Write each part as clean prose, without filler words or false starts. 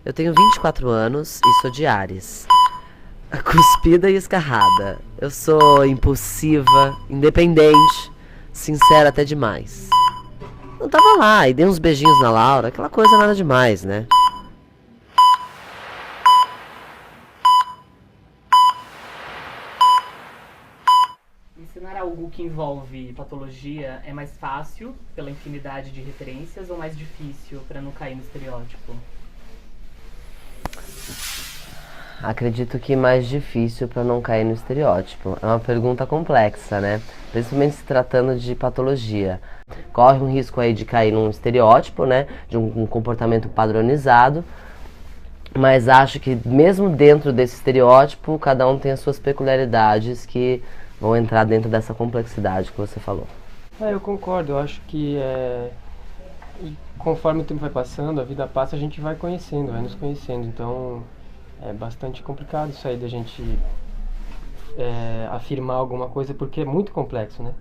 Eu tenho 24 anos e sou de Áries. Cuspida e escarrada. Eu sou impulsiva, independente, sincera até demais. Eu tava lá e dei uns beijinhos na Laura, aquela coisa nada demais, né? Ensinar algo que envolve patologia é mais fácil pela infinidade de referências ou mais difícil para não cair no estereótipo? Acredito que mais difícil para não cair no estereótipo. É uma pergunta complexa, né? Principalmente se tratando de patologia. Corre um risco aí de cair num estereótipo, né? De um comportamento padronizado. Mas acho que mesmo dentro desse estereótipo, cada um tem as suas peculiaridades que vão entrar dentro dessa complexidade que você falou. Eu concordo. Eu acho que conforme o tempo vai passando, a vida passa, a gente vai conhecendo, vai nos conhecendo. Então é bastante complicado isso aí da gente afirmar alguma coisa, porque é muito complexo, né?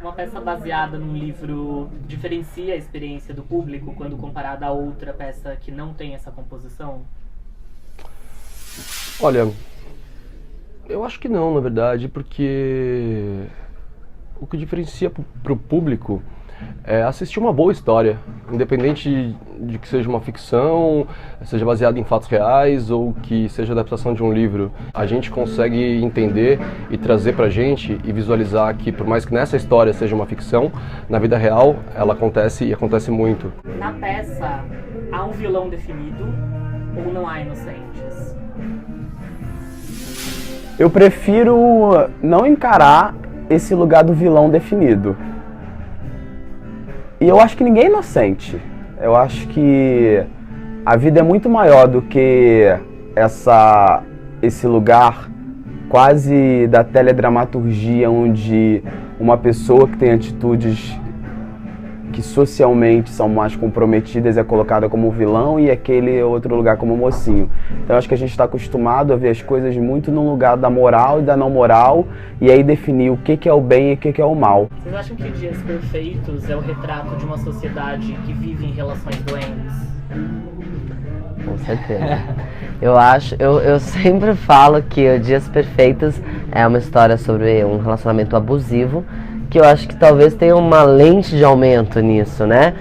Uma peça baseada num livro diferencia a experiência do público quando comparada a outra peça que não tem essa composição? Olha, eu acho que não, na verdade, porque o que diferencia para o público é assistir uma boa história, independente de que seja uma ficção, seja baseada em fatos reais ou que seja adaptação de um livro. A gente consegue entender e trazer pra gente e visualizar que, por mais que nessa história seja uma ficção, na vida real ela acontece e acontece muito. Na peça, há um vilão definido ou não há inocentes? Eu prefiro não encarar esse lugar do vilão definido. E eu acho que ninguém é inocente. Eu acho que a vida é muito maior do que esse lugar quase da teledramaturgia, onde uma pessoa que tem atitudes que socialmente são mais comprometidas é colocada como vilão e aquele outro lugar como mocinho. Então eu acho que a gente está acostumado a ver as coisas muito no lugar da moral e da não moral, e aí definir o que é o bem e o que é o mal. Vocês acham que Dias Perfeitos é o retrato de uma sociedade que vive em relações doentes? Com certeza. Eu sempre falo que o Dias Perfeitos é uma história sobre um relacionamento abusivo, que eu acho que talvez tenha uma lente de aumento nisso, né?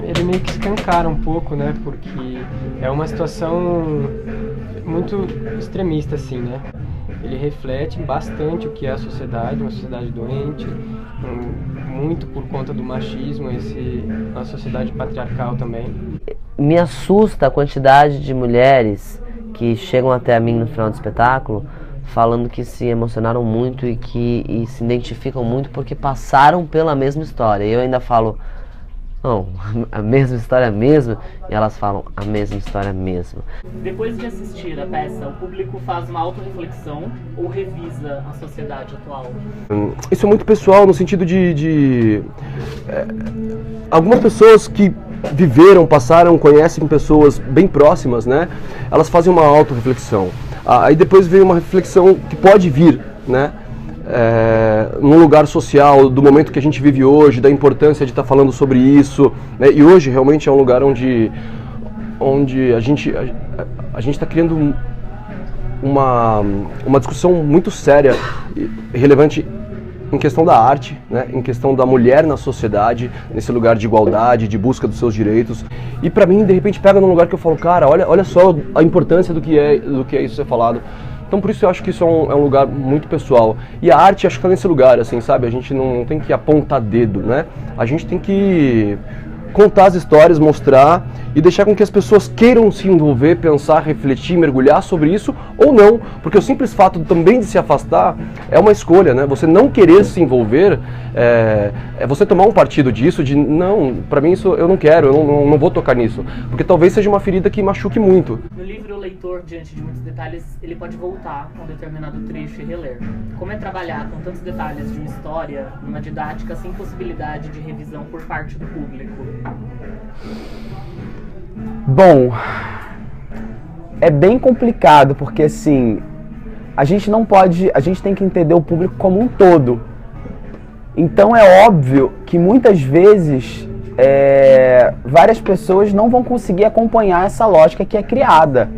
Ele meio que escancara um pouco, né? Porque é uma situação muito extremista, assim, né? Ele reflete bastante o que é a sociedade, uma sociedade doente, muito por conta do machismo, uma sociedade patriarcal também. Me assusta a quantidade de mulheres que chegam até a mim no final do espetáculo falando que se emocionaram muito e se identificam muito porque passaram pela mesma história. E eu ainda falo, não, a mesma história mesmo? E elas falam, a mesma história mesmo. Depois de assistir a peça, o público faz uma autorreflexão ou revisa a sociedade atual? Isso é muito pessoal, no sentido de algumas pessoas que viveram, passaram, conhecem pessoas bem próximas, né? Elas fazem uma autorreflexão. Aí depois vem uma reflexão que pode vir, né? Num lugar social, do momento que a gente vive hoje, da importância de estar falando sobre isso, né? E hoje realmente é um lugar onde a gente está criando uma discussão muito séria e relevante em questão da arte, né? Em questão da mulher na sociedade, nesse lugar de igualdade, de busca dos seus direitos. E pra mim, de repente, pega num lugar que eu falo, cara, olha só a importância do que é isso ser falado. Então por isso eu acho que isso é um lugar muito pessoal. E a arte acho que tá nesse lugar, assim, sabe? A gente não tem que apontar dedo, né? A gente tem que contar as histórias, mostrar e deixar com que as pessoas queiram se envolver, pensar, refletir, mergulhar sobre isso ou não, porque o simples fato também de se afastar é uma escolha, né? Você não querer se envolver é você tomar um partido disso, de não, pra mim isso eu não quero, eu não vou tocar nisso, porque talvez seja uma ferida que machuque muito. No livro, o leitor, diante de muitos detalhes, ele pode voltar a um determinado trecho e reler. Como é trabalhar com tantos detalhes de uma história, numa didática sem possibilidade de revisão por parte do público? Bom, é bem complicado, porque assim, a gente tem que entender o público como um todo. Então é óbvio que muitas vezes várias pessoas não vão conseguir acompanhar essa lógica que é criada.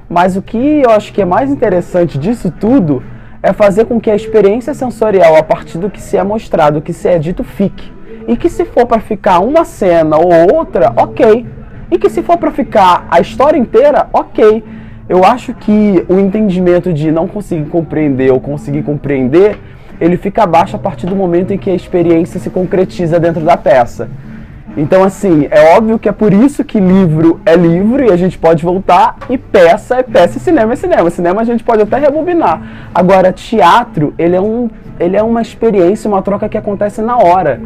Mas o que eu acho que é mais interessante disso tudo é fazer com que a experiência sensorial, a partir do que se é mostrado, do que se é dito, fique. E que se for para ficar uma cena ou outra, ok. E que se for para ficar a história inteira, ok. Eu acho que o entendimento de não conseguir compreender ou conseguir compreender, ele fica abaixo a partir do momento em que a experiência se concretiza dentro da peça. Então, assim, é óbvio que é por isso que livro é livro e a gente pode voltar, e peça é peça e cinema é cinema. Cinema a gente pode até rebobinar. Agora, teatro, ele é uma experiência, uma troca que acontece na hora.